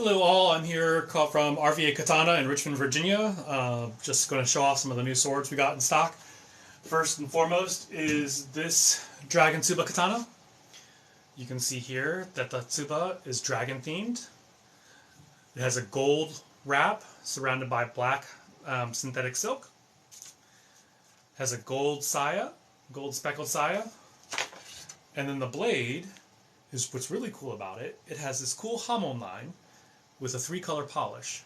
Hello all, I'm here from RVA Katana in Richmond, Virginia. Just going to show off some of the new swords we got in stock. First and foremost is this Dragon Tsuba Katana. You can see here that the Tsuba is dragon themed. It has a gold wrap surrounded by black synthetic silk. It has a gold saya, gold speckled saya. And then the blade is what's really cool about it. It has this cool hamon line with a 3-color polish.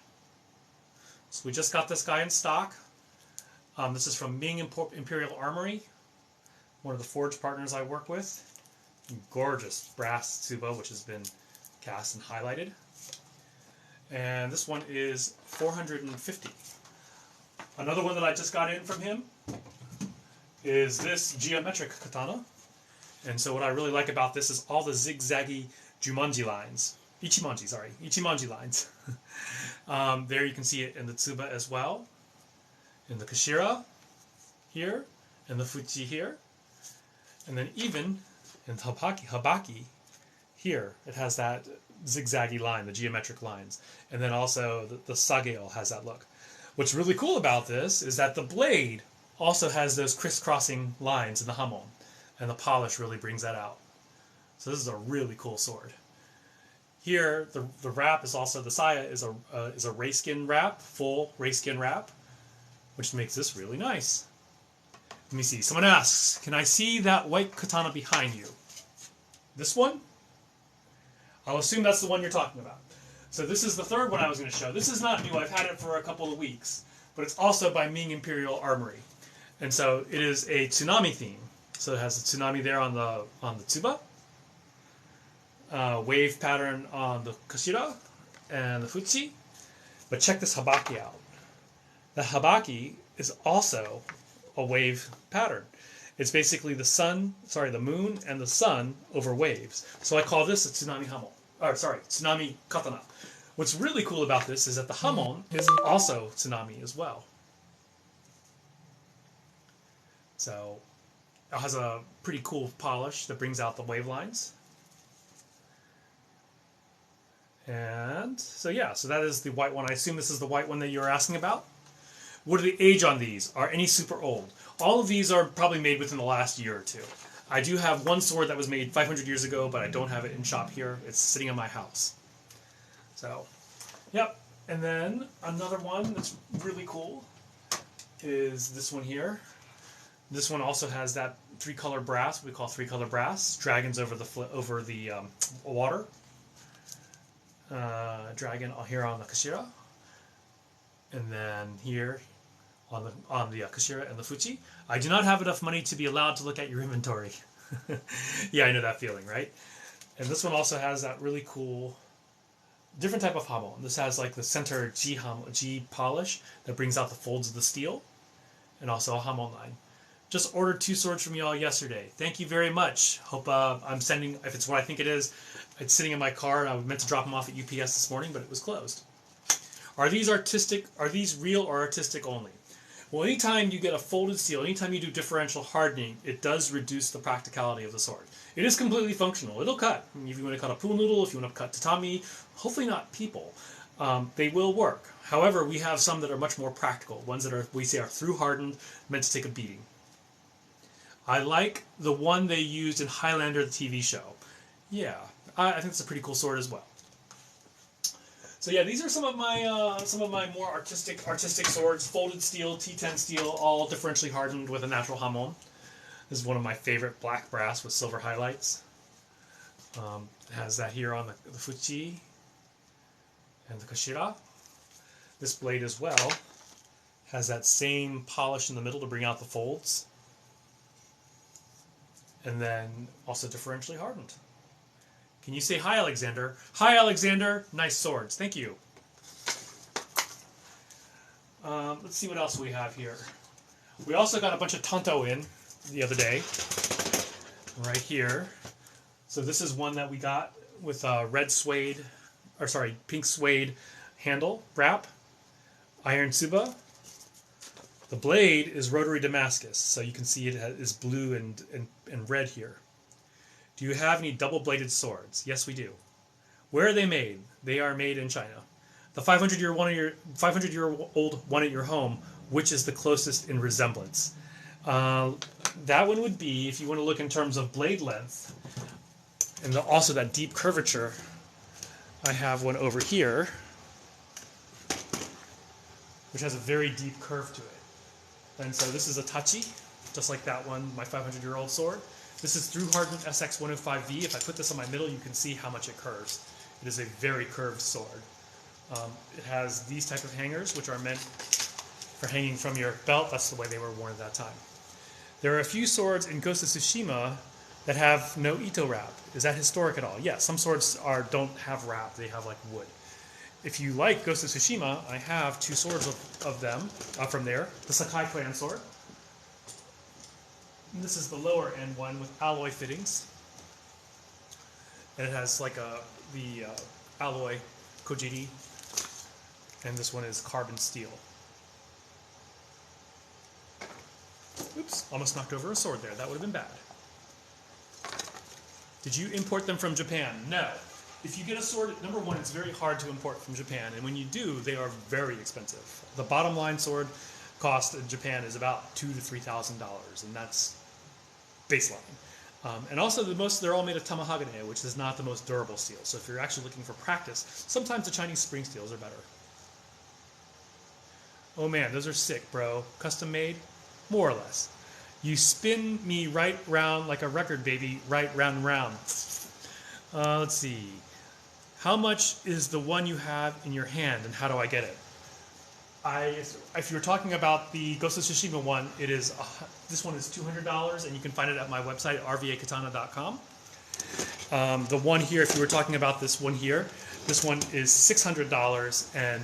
So we just got this guy in stock. This is from Ming Imperial Armory, one of the forge partners I work with. Gorgeous brass tsuba, which has been cast and highlighted. And this one is $450. Another one that I just got in from him is this geometric katana. And so what I really like about this is all the zigzaggy Ichimonji lines. There you can see it in the tsuba as well, in the kashira here, and the fuchi here, and then even in the habaki here, it has that zigzaggy line, the geometric lines, and then also the sageo has that look. What's really cool about this is that the blade also has those crisscrossing lines in the hamon, and the polish really brings that out. So this is a really cool sword. Here, the wrap is also, the saya is a rayskin wrap, full rayskin wrap, which makes this really nice. Let me see. Someone asks, can I see that white katana behind you? This one? I'll assume that's the one you're talking about. So this is the third one I was going to show. This is not new. I've had it for a couple of weeks, but it's also by Ming Imperial Armory, and so it is a tsunami theme. So it has a tsunami there on the tsuba. Wave pattern on the kashira and the fuchi. But check this habaki out. The habaki is also a wave pattern. It's basically the moon and the sun over waves. So I call this a tsunami hamon. Tsunami katana. What's really cool about this is that the hamon is also tsunami as well. So it has a pretty cool polish that brings out the wave lines. And so yeah, so that is the white one. I assume this is the white one that you're asking about. What are the age on these? Are any super old? All of these are probably made within the last year or two. I do have one sword that was made 500 years ago, but I don't have it in shop here. It's sitting in my house. So, yep. And then another one that's really cool is this one here. This one also has that 3-color brass, we call 3-color brass. Dragons over the water. Dragon here on the kashira, and then here on the kashira and the fuchi. I do not have enough money to be allowed to look at your inventory. Yeah, I know that feeling, right? And this one also has that really cool, different type of hamon. This has like the center G polish that brings out the folds of the steel, and also a hamon line. Just ordered 2 swords from y'all yesterday. Thank you very much. Hope I'm sending, if it's what I think it is, it's sitting in my car, and I meant to drop them off at UPS this morning, but it was closed. Are these real or artistic only? Well, anytime you get a folded steel, anytime you do differential hardening, it does reduce the practicality of the sword. It is completely functional. It'll cut. If you want to cut a pool noodle, if you want to cut tatami, hopefully not people, they will work. However, we have some that are much more practical, ones that we say are through hardened, meant to take a beating. I like the one they used in Highlander, the TV show. Yeah, I think it's a pretty cool sword as well. So yeah, these are some of my more artistic swords. Folded steel, T10 steel, all differentially hardened with a natural hamon. This is one of my favorite, black brass with silver highlights. It has that here on the fuchi and the kashira. This blade as well has that same polish in the middle to bring out the folds. And then also differentially hardened. Can you say hi, Alexander? Hi, Alexander. Nice swords. Thank you. Let's see what else we have here. We also got a bunch of tanto in the other day. Right here. So this is one that we got with pink suede handle wrap. Iron tsuba. The blade is rotary Damascus, so you can see it is blue and red here. Do you have any double-bladed swords? Yes, we do. Where are they made? They are made in China. The 500-year-old one at your home, which is the closest in resemblance? That one would be, if you want to look in terms of blade length, and also that deep curvature, I have one over here, which has a very deep curve to it. And so this is a Tachi, just like that one, my 500-year-old sword. This is through hardened SX105V. If I put this on my middle, you can see how much it curves. It is a very curved sword. It has these type of hangers, which are meant for hanging from your belt. That's the way they were worn at that time. There are a few swords in Ghost of Tsushima that have no Ito wrap. Is that historic at all? Yes, some swords don't have wrap. They have like wood. If you like Ghost of Tsushima, I have 2 swords of them from there. The Sakai clan sword. And this is the lower end one with alloy fittings. And it has like the alloy kojiri. And this one is carbon steel. Oops, almost knocked over a sword there. That would have been bad. Did you import them from Japan? No. If you get a sword, number one, it's very hard to import from Japan. And when you do, they are very expensive. The bottom line sword cost in Japan is about $2,000 to $3,000. And that's baseline. And also, they're all made of tamahagane, which is not the most durable steel. So if you're actually looking for practice, sometimes the Chinese spring steels are better. Oh man, those are sick, bro. Custom made? More or less. You spin me right round like a record, baby. Right round and round. Let's see. How much is the one you have in your hand, and how do I get it? If you're talking about the Ghost of Tsushima one, this one is $200, and you can find it at my website, rvakatana.com. The one here, if you were talking about this one here, this one is $600, and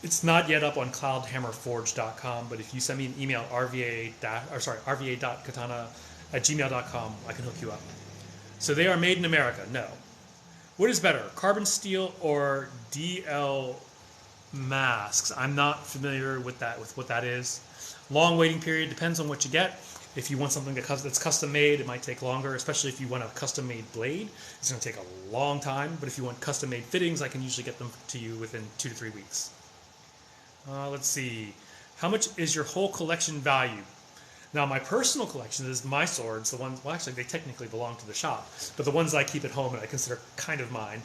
it's not yet up on cloudhammerforge.com, but if you send me an email, rva.katana@gmail.com, I can hook you up. So they are made in America? No. What is better, carbon steel or DL masks? I'm not familiar with what that is. Long waiting period, depends on what you get. If you want something that's custom made, it might take longer, especially if you want a custom made blade. It's going to take a long time, but if you want custom made fittings, I can usually get them to you within 2 to 3 weeks. Let's see. How much is your whole collection value? Now, my personal collection is my swords, the ones, well, actually, they technically belong to the shop, but the ones I keep at home and I consider kind of mine,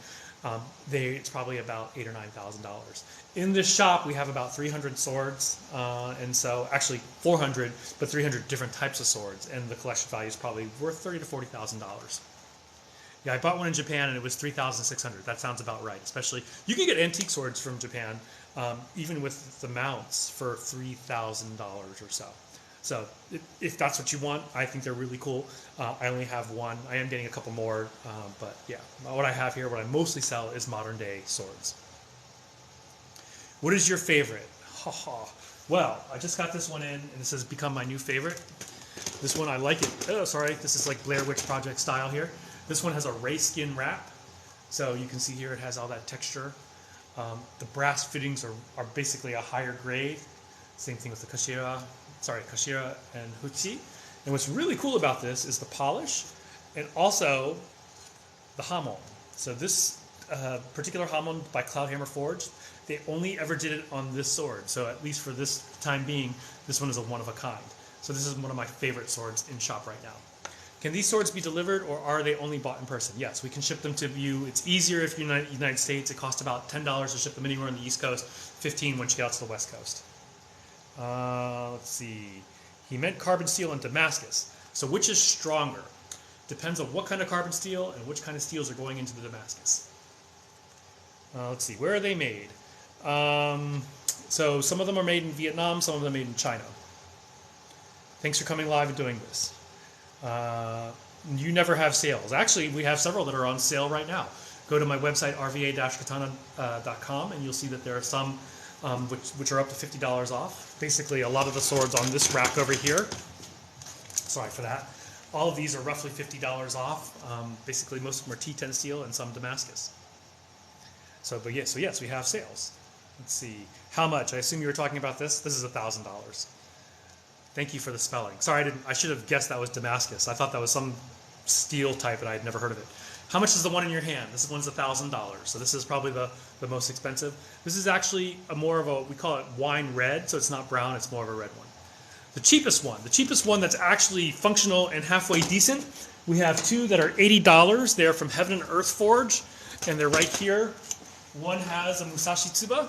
it's probably about $8,000 or $9,000. In this shop, we have about 300 swords, and so actually 400, but 300 different types of swords, and the collection value is probably worth $30,000 to $40,000. Yeah, I bought one in Japan and it was $3,600. That sounds about right. Especially, you can get antique swords from Japan, even with the mounts, for $3,000 or so. So if that's what you want, I think they're really cool. I only have one. I am getting a couple more, but yeah, what I have here, what I mostly sell is modern day swords. What is your favorite? Well, I just got this one in, and this has become my new favorite. This one, I like it. Oh, sorry, this is like Blair Witch Project style here. This one has a ray skin wrap, so you can see here it has all that texture. The brass fittings are basically a higher grade. Same thing with the Kashira and Huchi. And what's really cool about this is the polish and also the hamon. So this particular hamon by Cloudhammer Forge, they only ever did it on this sword. So at least for this time being, this one is a one of a kind. So this is one of my favorite swords in shop right now. Can these swords be delivered, or are they only bought in person? Yes, we can ship them to you. It's easier if you're in the United States. It costs about $10 to ship them anywhere on the East Coast, $15 once you get out to the West Coast. Let's see. He meant carbon steel and Damascus. So which is stronger? Depends on what kind of carbon steel and which kind of steels are going into the Damascus. Let's see. Where are they made? So some of them are made in Vietnam, some of them are made in China. Thanks for coming live and doing this. You never have sales. Actually, we have several that are on sale right now. Go to my website, rva-katana.com, and you'll see that there are some which are up to $50 off. Basically, a lot of the swords on this rack over here, sorry for that, all of these are roughly $50 off. Basically, most of them are T10 steel and some Damascus. So yes, we have sales. Let's see. How much? I assume you were talking about this. This is $1,000. Thank you for the spelling. Sorry, I should have guessed that was Damascus. I thought that was some steel type, and I had never heard of it. How much is the one in your hand? This one's $1,000. So this is probably the most expensive. This is actually more of a, we call it wine red, so it's not brown, it's more of a red one. The cheapest one that's actually functional and halfway decent, we have two that are $80. They're from Heaven and Earth Forge, and they're right here. One has a Musashi Tsuba,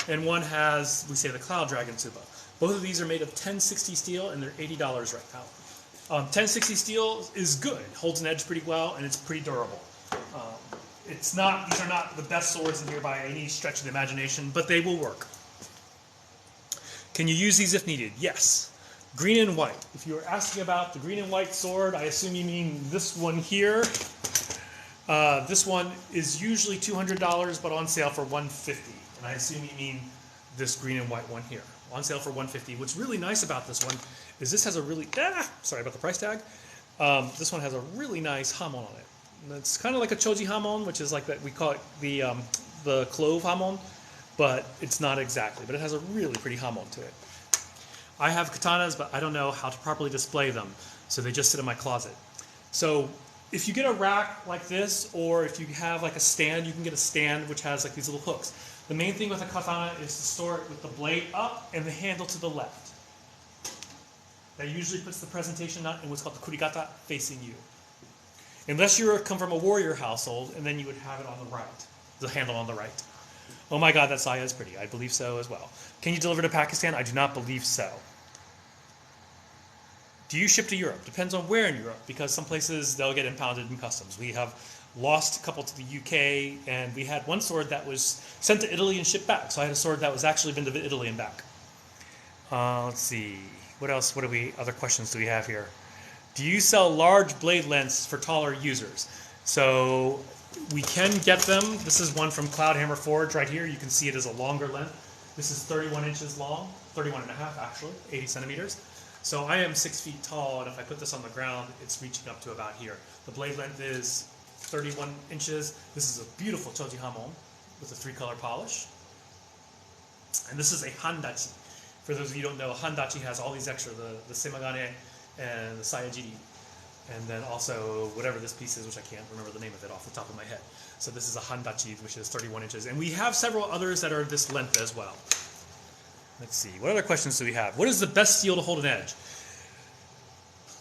and one has, we say, the Cloud Dragon Tsuba. Both of these are made of 1060 steel, and they're $80 right now. 1060 steel is good, holds an edge pretty well, and it's pretty durable. These are not the best swords in here by any stretch of the imagination, but they will work. Can you use these if needed? Yes. Green and white. If you were asking about the green and white sword, I assume you mean this one here. This one is usually $200, but on sale for $150. And I assume you mean this green and white one here. On sale for $150. What's really nice about this one is this has a really, sorry about the price tag. This one has a really nice hamon on it. And it's kind of like a choji hamon, which is like that, we call it the clove hamon, but it's not exactly. But it has a really pretty hamon to it. I have katanas, but I don't know how to properly display them, so they just sit in my closet. So if you get a rack like this, or if you have like a stand, you can get a stand which has like these little hooks. The main thing with a katana is to store it with the blade up and the handle to the left. That usually puts the presentation on in what's called the kurigata, facing you. Unless you come from a warrior household, and then you would have it on the right, the handle on the right. Oh my God, that saya is pretty. I believe so as well. Can you deliver to Pakistan? I do not believe so. Do you ship to Europe? Depends on where in Europe, because some places they'll get impounded in customs. We have lost a couple to the UK, and we had one sword that was sent to Italy and shipped back. So I had a sword that was actually been to Italy and back. Let's see. What else? Other questions do we have here? Do you sell large blade lengths for taller users? So we can get them. This is one from Cloudhammer Forge right here. You can see it as a longer length. This is 31 inches long, 31 and a half actually, 80 centimeters. So I am 6 feet tall, and if I put this on the ground, it's reaching up to about here. The blade length is 31 inches. This is a beautiful choji hamon with a 3-color polish. And this is a handachi. For those of you who don't know, handachi has all these extra, the semagane and the sayajiri. And then also whatever this piece is, which I can't remember the name of it off the top of my head. So this is a handachi, which is 31 inches. And we have several others that are this length as well. Let's see. What other questions do we have? What is the best steel to hold an edge?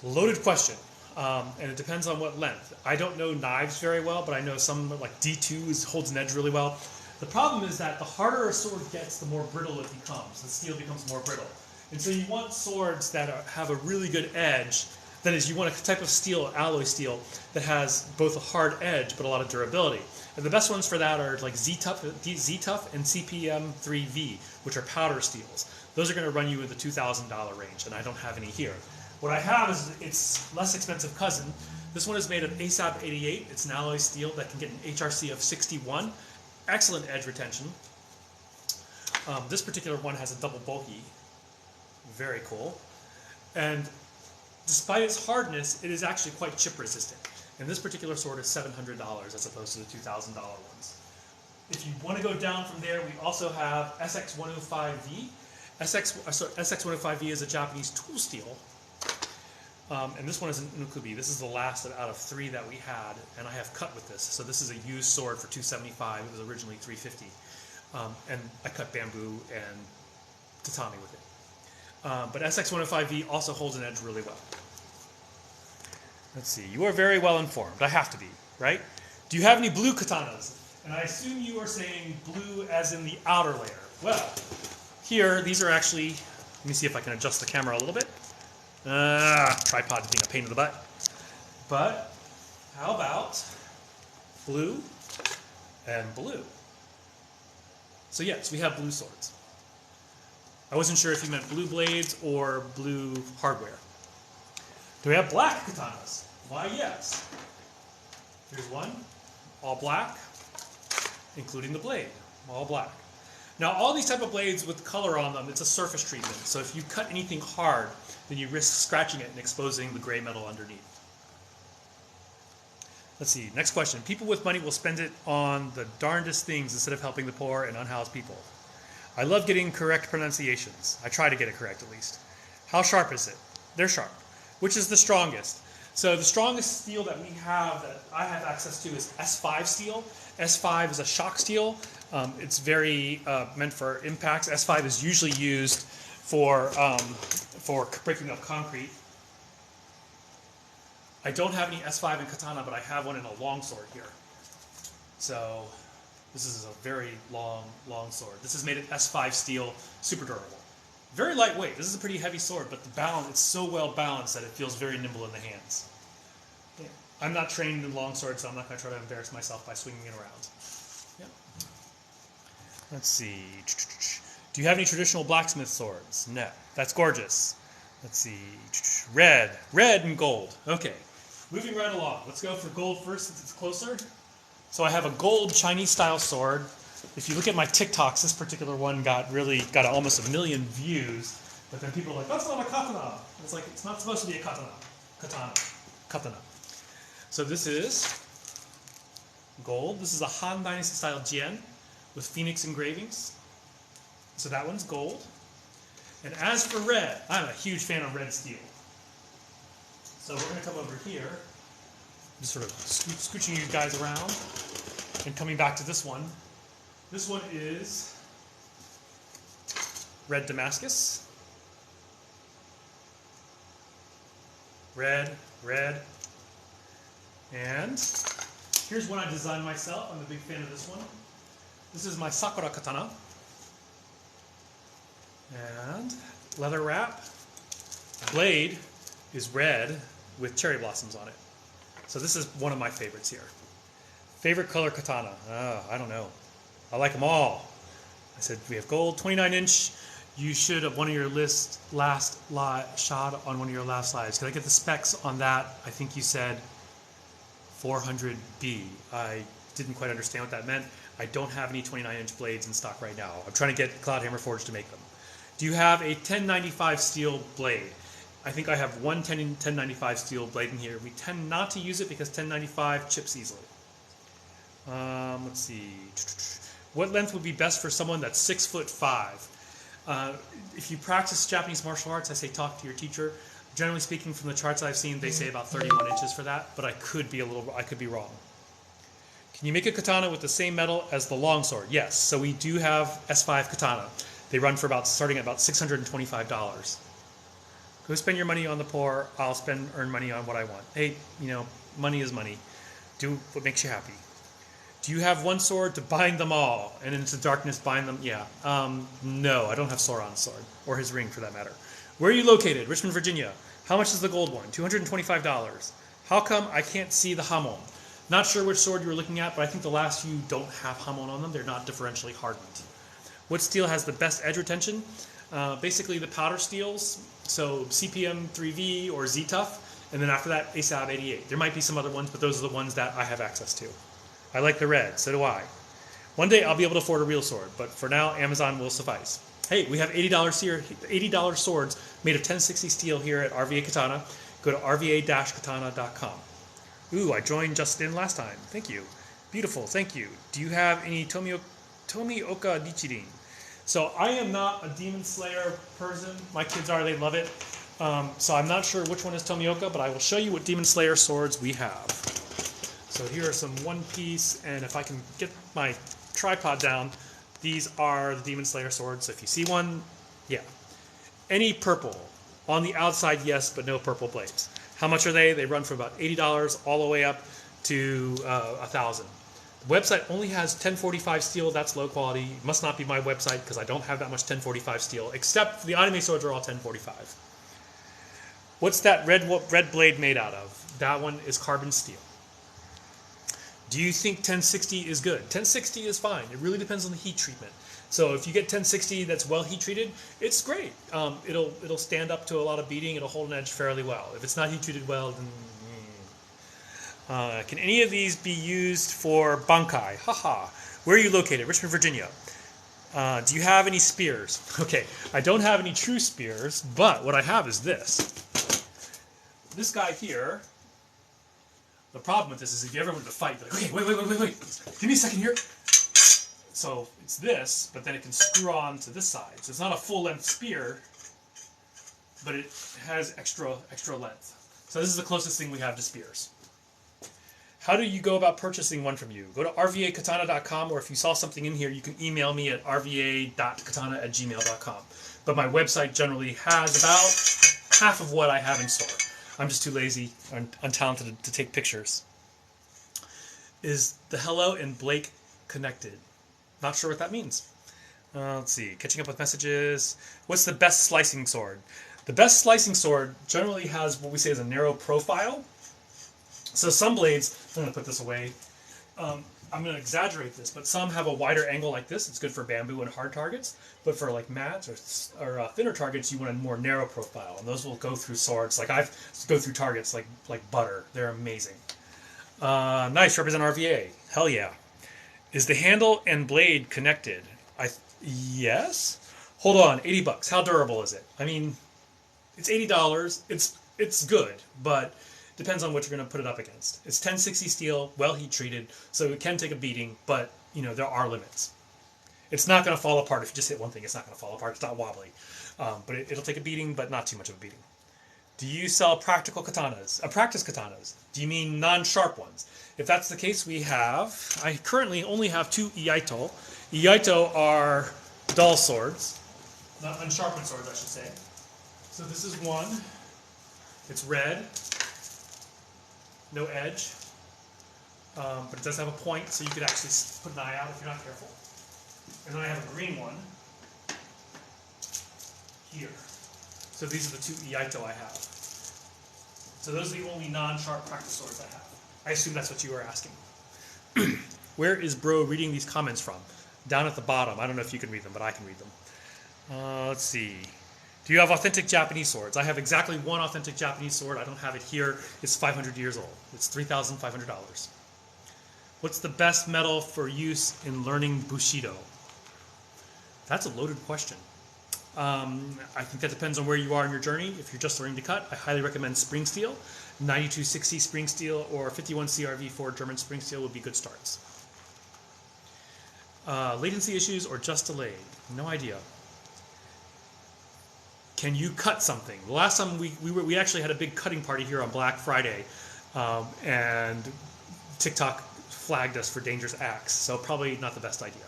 Loaded question. And it depends on what length. I don't know knives very well, but I know some like D2 holds an edge really well. The problem is that the harder a sword gets, the more brittle it becomes. The steel becomes more brittle. And so you want swords that have a really good edge. That is, you want a type of steel, alloy steel, that has both a hard edge but a lot of durability. And the best ones for that are like Z-Tough and CPM3V, which are powder steels. Those are going to run you in the $2,000 range, and I don't have any here. What I have is its less expensive cousin. This one is made of ASAP 88. It's an alloy steel that can get an HRC of 61. Excellent edge retention. This particular one has a double bulky. Very cool. And despite its hardness, it is actually quite chip resistant. And this particular sword is $700 as opposed to the $2,000 ones. If you want to go down from there, we also have SX105V. SX105V is a Japanese tool steel. And this one is an Nukubi. This is the last out of 3 that we had, and I have cut with this. So this is a used sword for $275. It was originally $350. And I cut bamboo and tatami with it. But SX105V also holds an edge really well. Let's see. You are very well informed. I have to be, right? Do you have any blue katanas? And I assume you are saying blue as in the outer layer. Well, here, these are actually, let me see if I can adjust the camera a little bit. Tripod being a pain in the butt. But how about blue and blue? So yes, we have blue swords. I wasn't sure if you meant blue blades or blue hardware. Do we have black katanas? Why, yes. Here's one, all black, including the blade, all black. Now, all these type of blades with color on them, it's a surface treatment. So if you cut anything hard, then you risk scratching it and exposing the gray metal underneath. Let's see, next question. People with money will spend it on the darndest things instead of helping the poor and unhoused people. I love getting correct pronunciations. I try to get it correct at least. How sharp is it? They're sharp. Which is the strongest? So the strongest steel that we have, that I have access to, is S5 steel. S5 is a shock steel. It's very meant for impacts. S5 is usually used for breaking up concrete. I don't have any S5 in katana, but I have one in a longsword here. So this is a very long sword. This is made of S5 steel, super durable. Very lightweight. This is a pretty heavy sword, but the balance, it's so well balanced that it feels very nimble in the hands. Yeah. I'm not trained in longsword, so I'm not going to try to embarrass myself by swinging it around. Yeah. Let's see. Do you have any traditional blacksmith swords? No. That's gorgeous. Let's see. Red and gold. Okay. Moving right along. Let's go for gold first since it's closer. So I have a gold Chinese style sword. If you look at my TikToks, this particular one got almost 1 million views. But then people are like, that's not a katana. It's like, it's not supposed to be a katana. Katana. So this is gold. This is a Han Dynasty style jian with phoenix engravings. So that one's gold. And as for red, I'm a huge fan of red steel. So we're going to come over here, just sort of scooching you guys around, and coming back to this one. This one is red Damascus. Red. And here's one I designed myself. I'm a big fan of this one. This is my Sakura katana. And leather wrap. Blade is red with cherry blossoms on it. So this is one of my favorites here. Favorite color katana? I don't know. I like them all. I said we have gold, 29-inch. You should have one of your last shot on one of your last slides. Can I get the specs on that? I think you said 400B. I didn't quite understand what that meant. I don't have any 29-inch blades in stock right now. I'm trying to get Cloudhammer Forge to make them. Do you have a 1095 steel blade? I think I have one 1095 steel blade in here. We tend not to use it because 1095 chips easily. Let's see. What length would be best for someone that's 6'5"? If you practice Japanese martial arts, I say talk to your teacher. Generally speaking, from the charts I've seen, they say about 31 inches for that, but I could be wrong. Can you make a katana with the same metal as the longsword? Yes. So we do have S5 katana. They run for starting at about $625. Go spend your money on the poor. I'll earn money on what I want. Hey, money is money. Do what makes you happy. Do you have one sword to bind them all, and into darkness bind them? Yeah. No, I don't have Sauron's sword, or his ring for that matter. Where are you located? Richmond, Virginia. How much is the gold one? $225. How come I can't see the hamon? Not sure which sword you were looking at, but I think the last few don't have hamon on them. They're not differentially hardened. What steel has the best edge retention? Basically the powder steels, so CPM 3V or Z-Tough, and then after that ASAB 88. There might be some other ones, but those are the ones that I have access to. I like the red, so do I. One day I'll be able to afford a real sword, but for now Amazon will suffice. Hey, we have $80 here, $80 swords made of 1060 steel here at RVA Katana. Go to rva-katana.com. Ooh, I joined just in last time. Thank you. Beautiful, thank you. Do you have any Tomioka Nichirin? So I am not a Demon Slayer person. My kids are, they love it. So I'm not sure which one is Tomioka, but I will show you what Demon Slayer swords we have. So here are some one piece, and if I can get my tripod down, these are the Demon Slayer swords. So if you see one, yeah. Any purple. On the outside, yes, but no purple blades. How much are they? They run for about $80 all the way up to $1,000. The website only has 1045 steel. That's low quality. It must not be my website because I don't have that much 1045 steel, except the anime swords are all 1045. What's that red blade made out of? That one is carbon steel. Do you think 1060 is good? 1060 is fine. It really depends on the heat treatment. So if you get 1060 that's well heat treated, it's great. It'll stand up to a lot of beating. It'll hold an edge fairly well. If it's not heat treated well, then can any of these be used for bankai? Haha. Where are you located? Richmond, Virginia. Do you have any spears? Okay, I don't have any true spears, but what I have is this. This guy here. The problem with this is if you ever want to fight, you're like, okay, wait. Give me a second here. So it's this, but then it can screw on to this side. So it's not a full-length spear, but it has extra length. So this is the closest thing we have to spears. How do you go about purchasing one from you? Go to rvakatana.com, or if you saw something in here, you can email me at rva.katana@gmail.com. But my website generally has about half of what I have in store. I'm just too lazy and untalented to take pictures. Is the Hello and Blake connected? Not sure what that means. Let's see. Catching up with messages. What's the best slicing sword? The best slicing sword generally has what we say is a narrow profile. So some blades, I'm going to put this away. I'm going to exaggerate this, but some have a wider angle like this. It's good for bamboo and hard targets. But for like mats or thinner targets, you want a more narrow profile. And those will go through swords. Like I've go through targets like butter. They're amazing. Nice. Represent RVA. Hell yeah. Is the handle and blade connected? Yes. Hold on. $80. How durable is it? I mean, it's $80. It's good, but depends on what you're going to put it up against. It's 1060 steel, well heat treated, so it can take a beating, but you know there are limits. It's not going to fall apart if you just hit one thing. It's not going to fall apart. It's not wobbly, but it'll take a beating, but not too much of a beating. Do you sell practical katanas? Practice katanas? Do you mean non-sharp ones? If that's the case, I currently only have 2 iaito. Iaito are dull swords, not unsharpened swords, I should say. So this is one. It's red, no edge, but it does have a point, so you could actually put an eye out if you're not careful. And then I have a green one here. So these are the 2 iaito I have. So those are the only non-sharp practice swords I have. I assume that's what you were asking. Where is Bro reading these comments from? Down at the bottom. I don't know if you can read them, but I can read them. Let's see. Do you have authentic Japanese swords? I have exactly one authentic Japanese sword. I don't have it here. It's 500 years old. It's $3,500. What's the best metal for use in learning Bushido? That's a loaded question. I think that depends on where you are in your journey. If you're just learning to cut, I highly recommend spring steel. 9260 spring steel or 51 CRV4 German spring steel would be good starts. Latency issues or just delayed? No idea. Can you cut something? The last time we actually had a big cutting party here on Black Friday, and TikTok flagged us for dangerous acts, so probably not the best idea.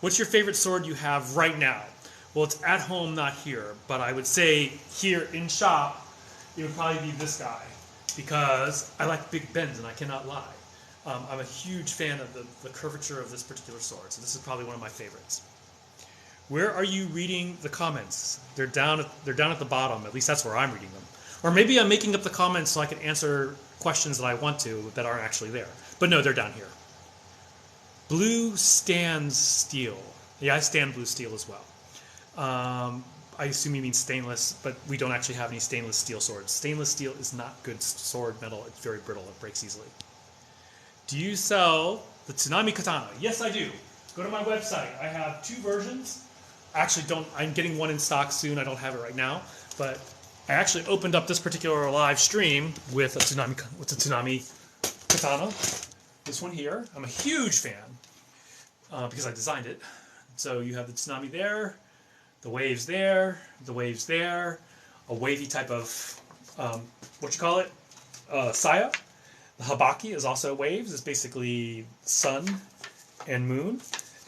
What's your favorite sword you have right now? Well, it's at home, not here, but I would say here in shop, it would probably be this guy, because I like big bends and I cannot lie. I'm a huge fan of the curvature of this particular sword, so this is probably one of my favorites. Where are you reading the comments? They're down at the bottom. At least that's where I'm reading them. Or maybe I'm making up the comments so I can answer questions that I want to that aren't actually there. But no, they're down here. Blue stands steel. Yeah, I stand blue steel as well. I assume you mean stainless, but we don't actually have any stainless steel swords. Stainless steel is not good sword metal. It's very brittle. It breaks easily. Do you sell the Tsunami Katana? Yes, I do. Go to my website. I have 2 versions. Actually, I'm getting one in stock soon. I don't have it right now, but I actually opened up this particular live stream with a Tsunami Katana. This one here. I'm a huge fan because I designed it. So you have the Tsunami there, the waves there, the waves there, a wavy type of saya. The habaki is also waves. It's basically sun and moon,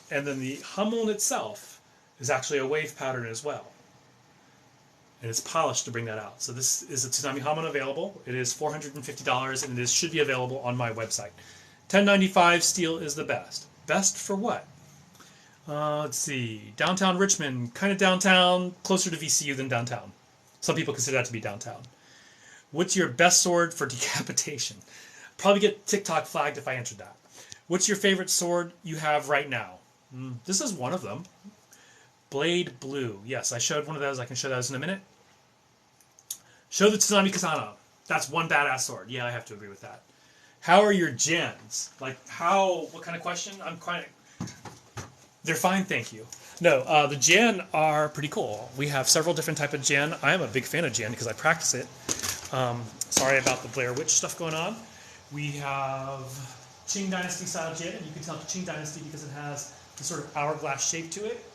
and then the hamon itself is actually a wave pattern as well. And it's polished to bring that out. So this is a Tsunami Hamon available. It is $450 and it should be available on my website. $10.95 steel is the best. Best for what? Let's see. Downtown Richmond, kind of downtown, closer to VCU than downtown. Some people consider that to be downtown. What's your best sword for decapitation? Probably get TikTok flagged if I answered that. What's your favorite sword you have right now? This is one of them. Blade Blue. Yes, I showed one of those. I can show those in a minute. Show the Tsunami Katana. That's one badass sword. Yeah, I have to agree with that. How are your gens? Like, what kind of question? They're fine, thank you. No, the gen are pretty cool. We have several different types of gen. I am a big fan of gen because I practice it. Sorry about the Blair Witch stuff going on. We have Qing Dynasty style gen, and you can tell Qing Dynasty because it has the sort of hourglass shape to it.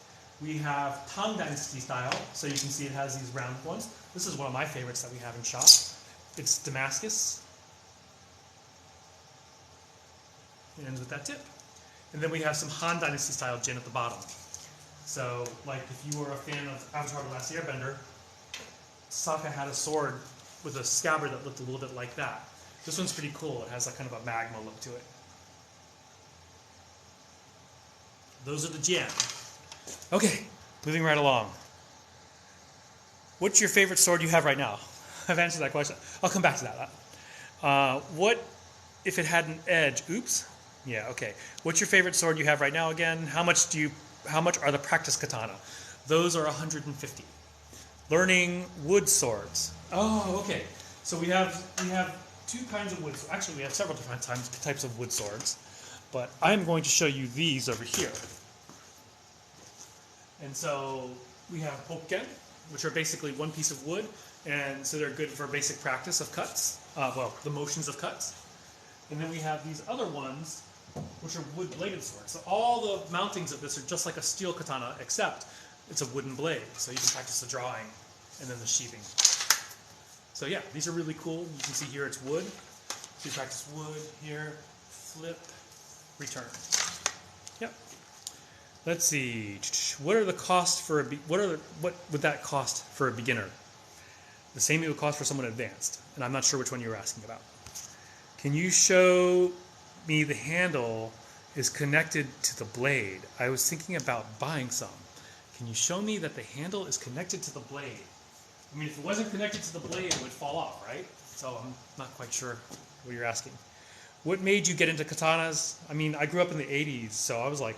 We have Tang Dynasty style, so you can see it has these round ones. This is one of my favorites that we have in shop. It's Damascus. It ends with that tip. And then we have some Han Dynasty style Jin at the bottom. So, like if you were a fan of Avatar: The Last Airbender, Sokka had a sword with a scabbard that looked a little bit like that. This one's pretty cool. It has like kind of a magma look to it. Those are the Jin. Okay, moving right along. What's your favorite sword you have right now? I've answered that question. I'll come back to that. What if it had an edge? Oops. Yeah, okay. What's your favorite sword you have right now again? How much are the practice katana? Those are 150. Learning wood swords. Oh, okay. So we have two kinds of wood. Actually, we have several different types of wood swords. But I'm going to show you these over here. And so we have hokken, which are basically one piece of wood, and so they're good for basic practice of cuts. The motions of cuts. And then we have these other ones, which are wood-bladed swords. So all the mountings of this are just like a steel katana, except it's a wooden blade. So you can practice the drawing and then the sheathing. So yeah, these are really cool. You can see here it's wood. So you practice wood here, flip, return. Yep. Let's see. What are the costs for what would that cost for a beginner? The same it would cost for someone advanced, and I'm not sure which one you're asking about. Can you show me the handle is connected to the blade? I was thinking about buying some. Can you show me that the handle is connected to the blade? I mean, if it wasn't connected to the blade, it would fall off, right? So I'm not quite sure what you're asking. What made you get into katanas? I mean, I grew up in the 80s, so I was like,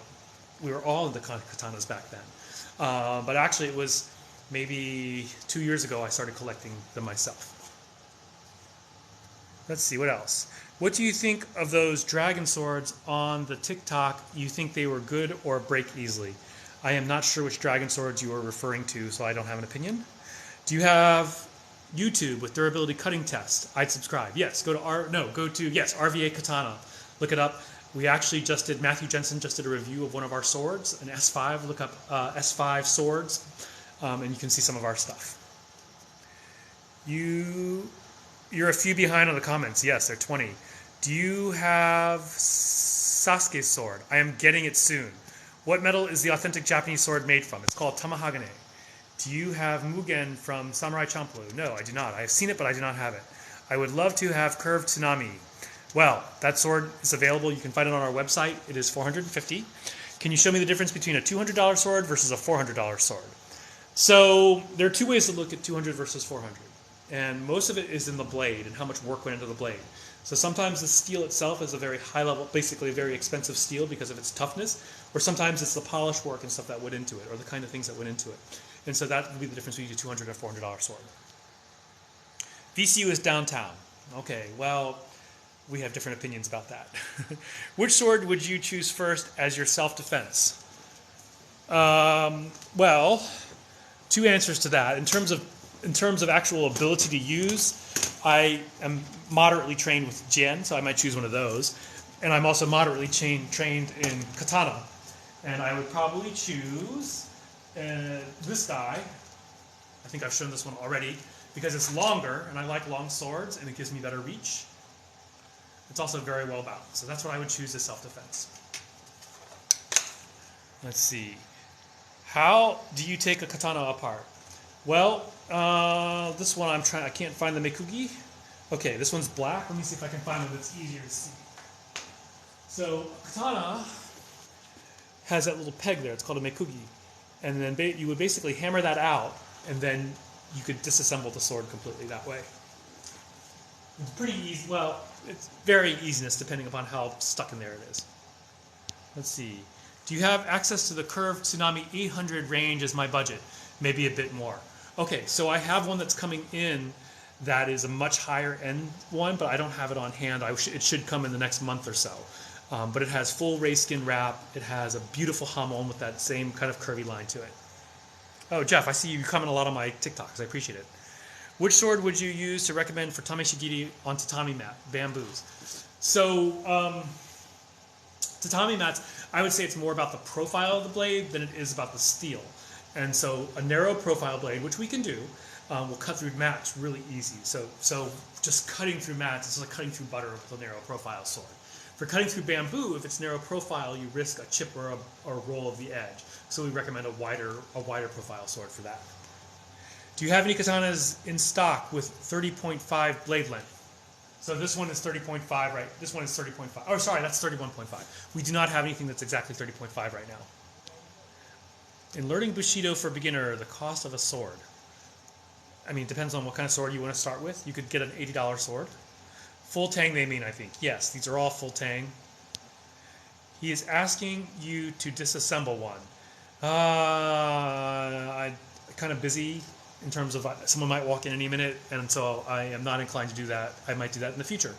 we were all into katanas back then. But actually, it was maybe 2 years ago I started collecting them myself. Let's see, what else? What do you think of those dragon swords on the TikTok? You think they were good or break easily? I am not sure which dragon swords you are referring to, so I don't have an opinion. Do you have YouTube with durability cutting test? I'd subscribe. Yes, go to RVA Katana. Look it up. We actually Matthew Jensen just did a review of one of our swords, an S5. Look up S5 swords, and you can see some of our stuff. You're a few behind on the comments. Yes, they're 20. Do you have Sasuke's sword? I am getting it soon. What metal is the authentic Japanese sword made from? It's called Tamahagane. Do you have Mugen from Samurai Champloo? No, I do not. I have seen it, but I do not have it. I would love to have curved Tsunami. Well, that sword is available. You can find it on our website. It is $450. Can you show me the difference between a $200 sword versus a $400 sword? So there are two ways to look at 200 versus 400. And most of it is in the blade and how much work went into the blade. So sometimes the steel itself is a very high level, basically a very expensive steel because of its toughness, or sometimes it's the polish work and stuff that went into it, or the kind of things that went into it. And so that would be the difference between a $200 and $400 sword. VCU is downtown. Okay, well, we have different opinions about that. Which sword would you choose first as your self-defense? Well, two answers to that. In terms of actual ability to use, I am moderately trained with Jin, so I might choose one of those. And I'm also moderately trained in katana. And I would probably choose this guy. I think I've shown this one already, because it's longer, and I like long swords, and it gives me better reach. It's also very well balanced, so that's what I would choose as self-defense. Let's see. How do you take a katana apart? Well, this one I can't find the mekugi. Okay, this one's black. Let me see if I can find one that's easier to see. So, katana has that little peg there. It's called a mekugi. And then you would basically hammer that out, and then you could disassemble the sword completely that way. It's pretty easy. Well, it's very easiness depending upon how stuck in there it is. Let's see. Do you have access to the curved Tsunami 800 range as my budget? Maybe a bit more. Okay, so I have one that's coming in that is a much higher end one, but I don't have it on hand. It should come in the next month or so. But it has full ray skin wrap. It has a beautiful hamon with that same kind of curvy line to it. Oh, Jeff, I see you comment a lot on my TikToks. I appreciate it. Which sword would you use to recommend for tameshigiri on tatami mat, bamboos? So, tatami mats, I would say it's more about the profile of the blade than it is about the steel. And so a narrow profile blade, which we can do, will cut through mats really easy. So just cutting through mats is like cutting through butter with a narrow profile sword. For cutting through bamboo, if it's narrow profile, you risk a chip or a roll of the edge. So we recommend a wider profile sword for that. Do you have any katanas in stock with 30.5 blade length? So this one is 30.5, right? This one is 30.5. Oh, sorry, that's 31.5. We do not have anything that's exactly 30.5 right now. In learning Bushido for beginner, the cost of a sword. I mean, it depends on what kind of sword you want to start with. You could get an $80 sword. Full tang, they mean, I think. Yes, these are all full tang. He is asking you to disassemble one. I'm kind of busy in terms of someone might walk in any minute, and so I am not inclined to do that. I might do that in the future.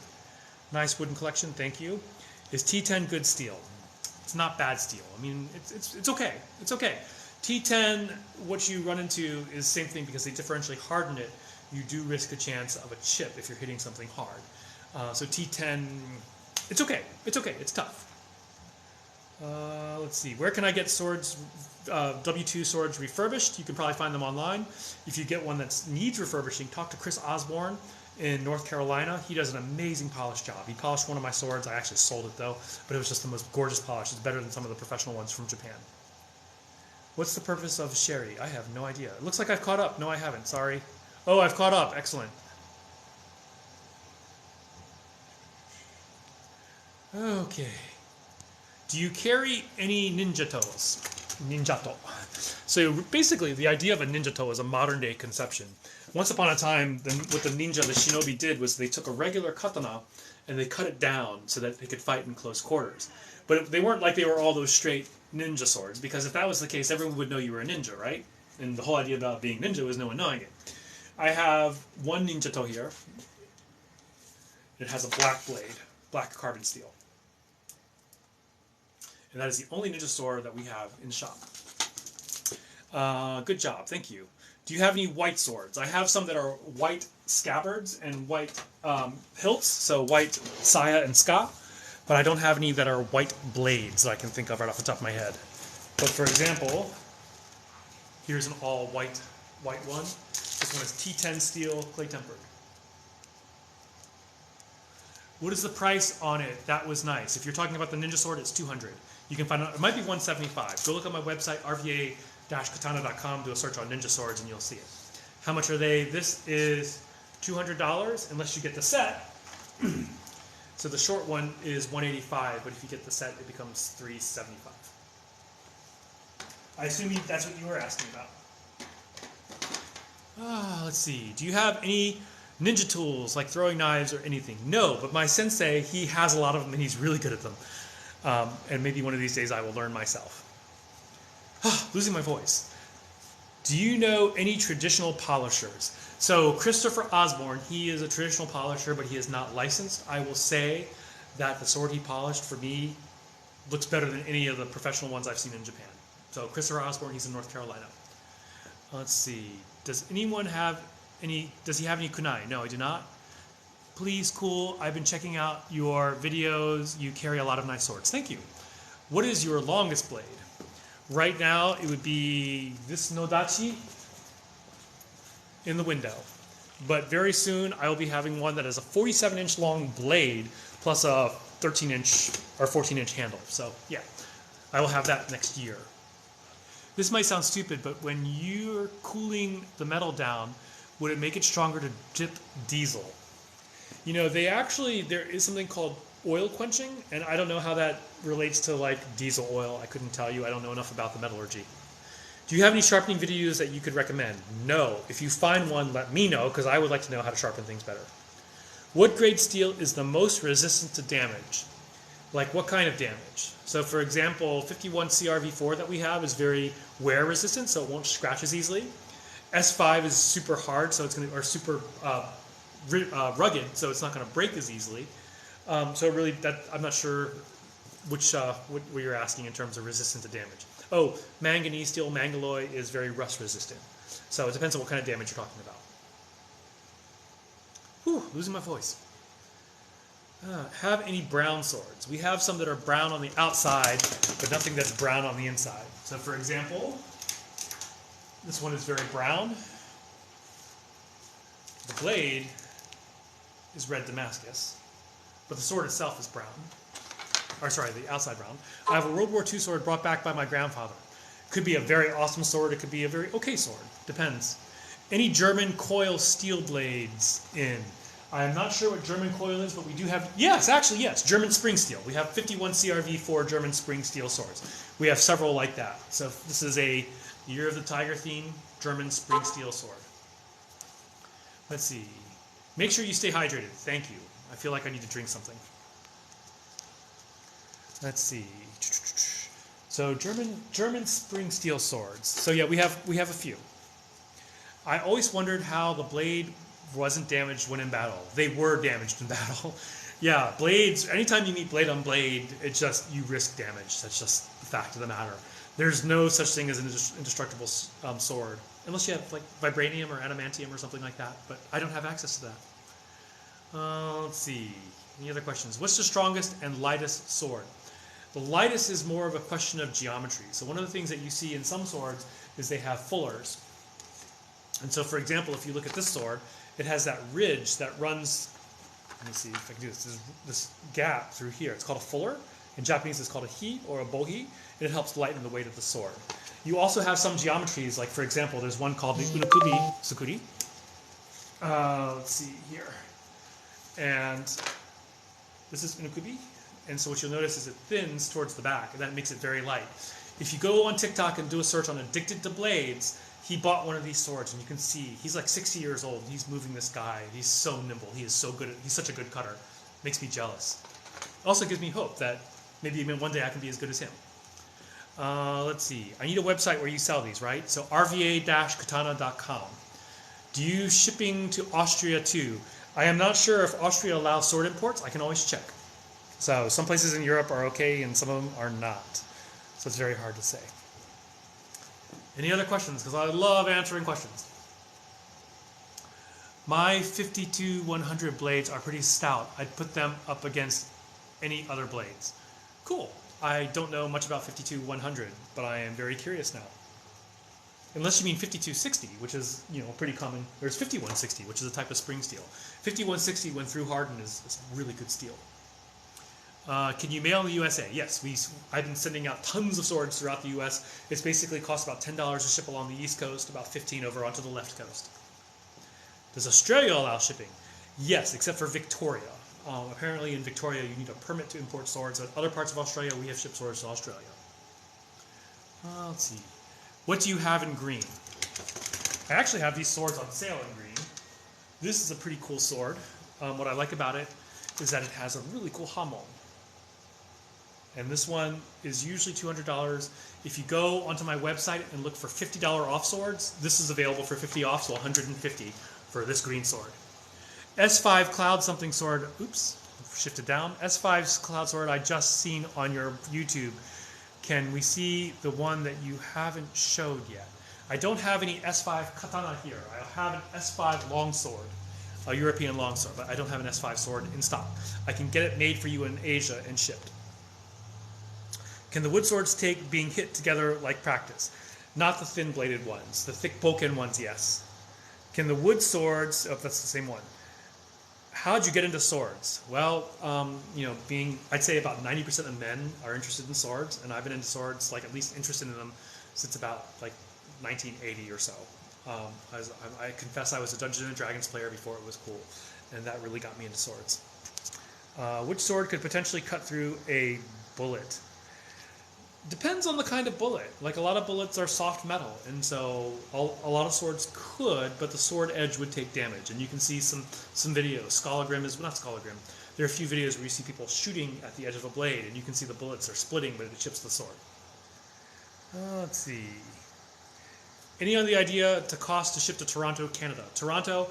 Nice wooden collection, thank you. Is T10 good steel? It's not bad steel. I mean, it's okay. It's okay. T10, what you run into is the same thing because they differentially harden it. You do risk a chance of a chip if you're hitting something hard. So T10, it's okay. It's okay. It's tough. Let's see. Where can I get swords, W2 swords refurbished? You can probably find them online. If you get one that needs refurbishing, talk to Chris Osborne in North Carolina. He does an amazing polish job. He polished one of my swords. I actually sold it though, but it was just the most gorgeous polish. It's better than some of the professional ones from Japan. What's the purpose of sherry? I have no idea. It looks like I've caught up. No, I haven't. Sorry. Oh, I've caught up. Excellent. Okay. Do you carry any ninjatos? Ninjato. So basically, the idea of a ninjato is a modern day conception. Once upon a time, what the ninja, the shinobi, did was they took a regular katana and they cut it down so that they could fight in close quarters. But they weren't like they were all those straight ninja swords, because if that was the case, everyone would know you were a ninja, right? And the whole idea about being ninja was no one knowing it. I have one ninjato here. It has a black blade, black carbon steel. And that is the only ninja sword that we have in the shop. Good job, thank you. Do you have any white swords? I have some that are white scabbards and white hilts, so white saya and ska, but I don't have any that are white blades that I can think of right off the top of my head. But for example, here's an all white one. This one is T10 steel, clay tempered. What is the price on it? That was nice. If you're talking about the ninja sword, it's $200. You can find it. It might be $175. Go look at my website, rva-katana.com. Do a search on ninja swords, and you'll see it. How much are they? This is $200 unless you get the set. So the short one is $185, but if you get the set, it becomes $375. I assume that's what you were asking about. Let's see. Do you have any ninja tools like throwing knives or anything? No, but my sensei, he has a lot of them and he's really good at them. And maybe one of these days I will learn myself. Losing my voice. Do you know any traditional polishers? So Christopher Osborne, he is a traditional polisher, but he is not licensed. I will say that the sword he polished for me looks better than any of the professional ones I've seen in Japan. So Christopher Osborne, he's in North Carolina. Let's see. Does he have any kunai? No, I do not. Please, cool. I've been checking out your videos. You carry a lot of nice swords. Thank you. What is your longest blade? Right now, it would be this Nodachi in the window. But very soon, I will be having one that is a 47-inch long blade plus a 13-inch or 14-inch handle. So, yeah, I will have that next year. This might sound stupid, but when you're cooling the metal down, would it make it stronger to dip diesel? You know, there is something called oil quenching, and I don't know how that relates to like diesel oil. I couldn't tell you. I don't know enough about the metallurgy. Do you have any sharpening videos that you could recommend? No. If you find one, let me know, because I would like to know how to sharpen things better. What grade steel is the most resistant to damage? Like what kind of damage? So for example, 51 CRV4 that we have is very wear resistant, so it won't scratch as easily. S5 is super hard, so it's super rugged, so it's not going to break as easily. So really, I'm not sure what you're asking in terms of resistance to damage. Oh, manganese steel, Mangalloy is very rust resistant. So it depends on what kind of damage you're talking about. Whew, losing my voice. Have any brown swords? We have some that are brown on the outside, but nothing that's brown on the inside. So for example, this one is very brown. The blade is red Damascus, but the sword itself is brown. Or sorry, the outside brown. I have a World War II sword brought back by my grandfather. Could be a very awesome sword, it could be a very okay sword. Depends. Any German coil steel blades in? I'm not sure what German coil is, but we do have, yes, actually, yes, German spring steel. We have 51 CRV4 German spring steel swords. We have several like that. So this is a Year of the Tiger theme German spring steel sword. Let's see. Make sure you stay hydrated. Thank you. I feel like I need to drink something. Let's see. So German spring steel swords. So yeah, we have a few. I always wondered how the blade wasn't damaged when in battle. They were damaged in battle. Yeah, blades, anytime you meet blade on blade, it's just, you risk damage. That's just the fact of the matter. There's no such thing as an indestructible sword. Unless you have like vibranium or adamantium or something like that. But I don't have access to that. Let's see. Any other questions? What's the strongest and lightest sword? The lightest is more of a question of geometry. So one of the things that you see in some swords is they have fullers. And so, for example, if you look at this sword, it has that ridge that runs, let me see if I can do this, this gap through here. It's called a fuller. In Japanese, it's called a hi or a bohi, and it helps lighten the weight of the sword. You also have some geometries, like, for example, there's one called the unokubi sukuri. Let's see here. And this is unokubi. And so what you'll notice is it thins towards the back, and that makes it very light. If you go on TikTok and do a search on Addicted to Blades, he bought one of these swords, and you can see he's like 60 years old. And he's moving this guy. He's so nimble. He is so good. He's such a good cutter. Makes me jealous. Also gives me hope that maybe even one day I can be as good as him. Let's see. I need a website where you sell these, right? So rva-katana.com. Do you shipping to Austria too? I am not sure if Austria allows sword imports. I can always check. So some places in Europe are okay and some of them are not. So it's very hard to say. Any other questions? Because I love answering questions. My 52-100 blades are pretty stout. I'd put them up against any other blades. Cool. I don't know much about 52-100, but I am very curious now. Unless you mean 5260, which is, you know, pretty common. There's 5160, which is a type of spring steel. 5160, when through hardened, is really good steel. Can you mail in the USA? Yes, I've been sending out tons of swords throughout the US. It's basically costs about $10 to ship along the East Coast, about $15 over onto the left coast. Does Australia allow shipping? Yes, except for Victoria. Apparently in Victoria you need a permit to import swords. In other parts of Australia we have shipped swords to Australia. Let's see. What do you have in green? I actually have these swords on sale in green. This is a pretty cool sword. What I like about it is that it has a really cool hamon. And this one is usually $200. If you go onto my website and look for $50 off swords, this is available for 50 off, so $150 for this green sword. S5 Cloud something sword, oops, shifted down. S5's Cloud sword I just seen on your YouTube. Can we see the one that you haven't showed yet? I don't have any S5 katana here. I have an S5 longsword, a European longsword, but I don't have an S5 sword in stock. I can get it made for you in Asia and shipped. Can the wood swords take being hit together like practice? Not the thin-bladed ones. The thick boken ones, yes. Can the wood swords... Oh, that's the same one. How'd you get into swords? Well, you know, I'd say about 90% of men are interested in swords, and I've been into swords, like at least interested in them, since about like 1980 or so. I confess I was a Dungeons and Dragons player before it was cool, and that really got me into swords. Which sword could potentially cut through a bullet? Depends on the kind of bullet. Like a lot of bullets are soft metal, and so a lot of swords could, but the sword edge would take damage. And you can see some videos. Skolagrim is, not Skolagrim. There are a few videos where you see people shooting at the edge of a blade, and you can see the bullets are splitting, but it chips the sword. Let's see. Any on the idea to cost to ship to Toronto, Canada? Toronto,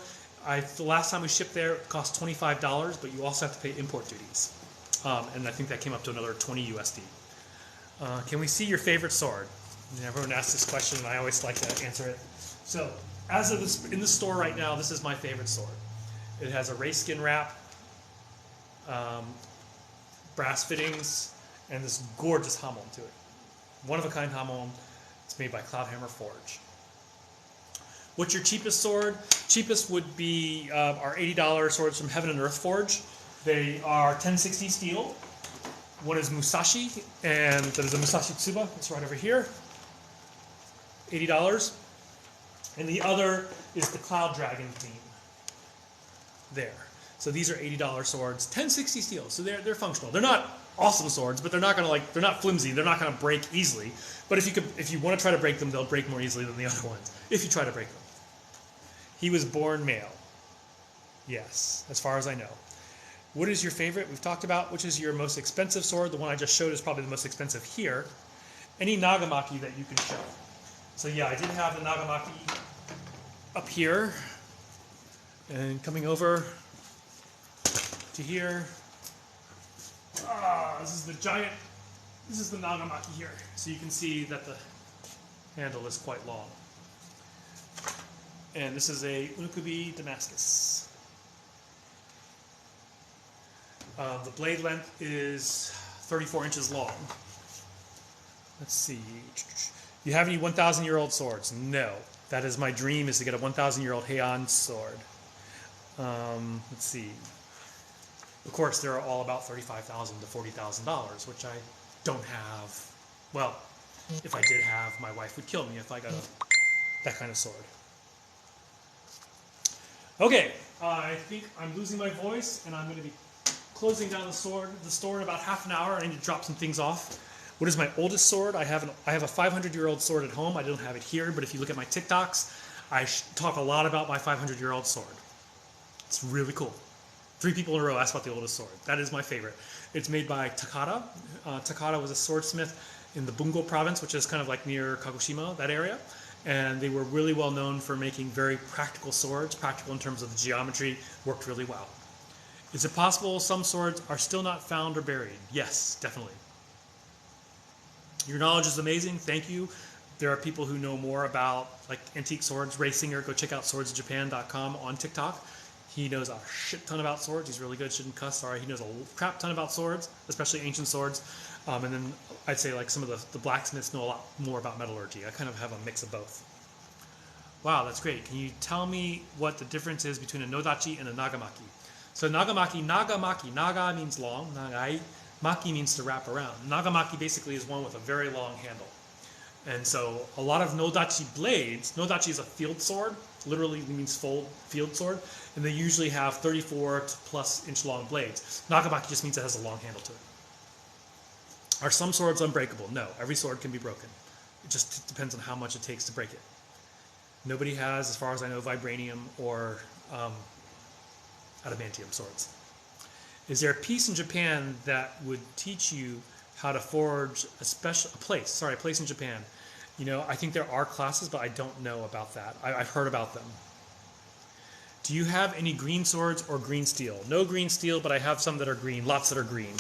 the last time we shipped there, it cost $25, but you also have to pay import duties. And I think that came up to another 20 USD. Can we see your favorite sword? And everyone asks this question, and I always like to answer it. So, as of this, in the store right now, this is my favorite sword. It has a race skin wrap, brass fittings, and this gorgeous hamon to it. One of a kind hamon. It's made by Cloudhammer Forge. What's your cheapest sword? Cheapest would be our $80 swords from Heaven and Earth Forge. They are 1060 steel. One is Musashi, and that is a Musashi Tsuba. It's right over here. $80. And the other is the Cloud Dragon theme. There. So these are $80 swords, 1060 steel. So they're functional. They're not awesome swords, but they're not flimsy. They're not gonna break easily. But if you want to try to break them, they'll break more easily than the other ones. If you try to break them. He was born male. Yes, as far as I know. What is your favorite? We've talked about which is your most expensive sword. The one I just showed is probably the most expensive here. Any Nagamaki that you can show. So yeah, I did have the Nagamaki up here. And coming over to here. This is the Nagamaki here. So you can see that the handle is quite long. And this is a Unukubi Damascus. The blade length is 34 inches long. Let's see. You have any 1,000-year-old swords? No. That is my dream, is to get a 1,000-year-old Heian sword. Let's see. Of course, they're all about $35,000 to $40,000, which I don't have. Well, if I did have, my wife would kill me if I got that kind of sword. Okay, I think I'm losing my voice, and I'm going to be closing down the store in about half an hour. I need to drop some things off. What is my oldest sword? I have a 500-year-old sword at home. I don't have it here, but if you look at my TikToks, I talk a lot about my 500-year-old sword. It's really cool. 3 people in a row asked about the oldest sword. That is my favorite. It's made by Takada. Takada was a swordsmith in the Bungo province, which is kind of like near Kagoshima, that area. And they were really well known for making very practical swords, practical in terms of the geometry, worked really well. Is it possible some swords are still not found or buried? Yes, definitely. Your knowledge is amazing. Thank you. There are people who know more about like antique swords. Ray Singer, go check out swordsjapan.com on TikTok. He knows a shit ton about swords. He's really good. Shouldn't cuss. Sorry. He knows a crap ton about swords, especially ancient swords. And then I'd say like some of the blacksmiths know a lot more about metallurgy. I kind of have a mix of both. Wow, that's great. Can you tell me what the difference is between a nodachi and a nagamaki? So nagamaki, naga means long, nagai. Maki means to wrap around. Nagamaki basically is one with a very long handle. And so a lot of nodachi blades, nodachi is a field sword, literally means field sword, and they usually have 34 plus inch long blades. Nagamaki just means it has a long handle to it. Are some swords unbreakable? No, every sword can be broken. It just depends on how much it takes to break it. Nobody has, as far as I know, vibranium or adamantium swords. Is there a piece in Japan that would teach you how to forge a place in Japan? You know, I think there are classes, but I don't know about that. I've heard about them. Do you have any green swords or green steel? No green steel, but I have some that are green, lots that are green.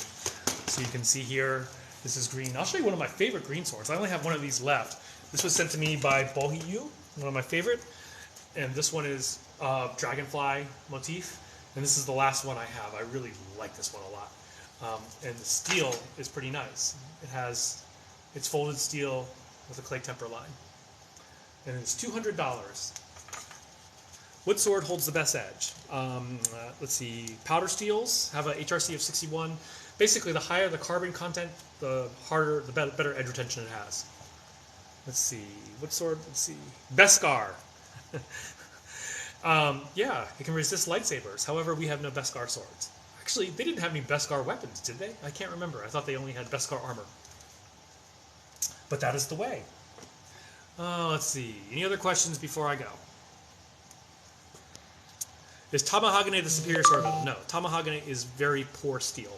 So you can see here, this is green. I'll show you one of my favorite green swords. I only have one of these left. This was sent to me by Bohiyu, one of my favorite. And this one is dragonfly motif. And this is the last one I have. I really like this one a lot. And the steel is pretty nice. It's folded steel with a clay temper line. And it's $200. What sword holds the best edge? Let's see. Powder steels have a HRC of 61. Basically, the higher the carbon content, the better edge retention it has. Let's see. What sword? Let's see. Beskar. Yeah, it can resist lightsabers. However, we have no Beskar swords. Actually, they didn't have any Beskar weapons, did they? I can't remember. I thought they only had Beskar armor. But that is the way. Let's see. Any other questions before I go? Is Tamahagane the superior sword metal? No. Tamahagane is very poor steel.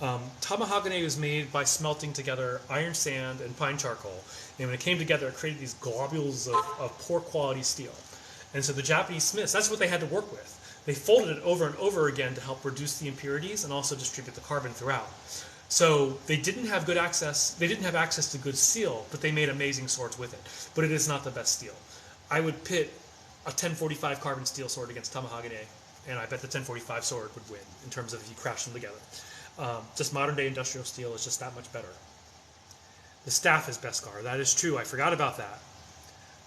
Tamahagane was made by smelting together iron sand and pine charcoal. And when it came together, it created these globules of poor quality steel. And so the Japanese smiths, that's what they had to work with. They folded it over and over again to help reduce the impurities and also distribute the carbon throughout. So they didn't have good access. They didn't have access to good steel, but they made amazing swords with it. But it is not the best steel. I would pit a 1045 carbon steel sword against Tamahagane, and I bet the 1045 sword would win in terms of if you crash them together. Just modern day industrial steel is just that much better. The staff is Beskar. That is true. I forgot about that.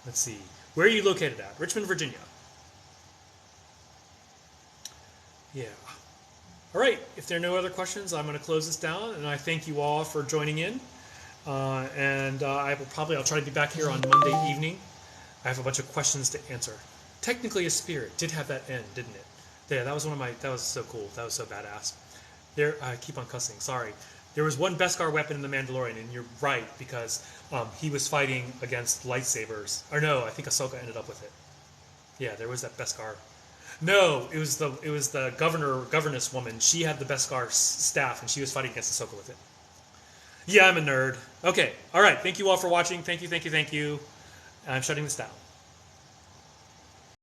Let's see. Where are you located at? Richmond, Virginia. Yeah. All right. If there are no other questions, I'm going to close this down, and I thank you all for joining in. I'll try to be back here on Monday evening. I have a bunch of questions to answer. Technically, a spirit did have that end, didn't it? Yeah, that was that was so cool. That was so badass. I keep on cussing. Sorry. There was one Beskar weapon in The Mandalorian, and you're right, because he was fighting against lightsabers. Or no, I think Ahsoka ended up with it. Yeah, there was that Beskar. No, it was the governess woman. She had the Beskar staff, and she was fighting against Ahsoka with it. Yeah, I'm a nerd. Okay, all right. Thank you all for watching. Thank you. I'm shutting this down.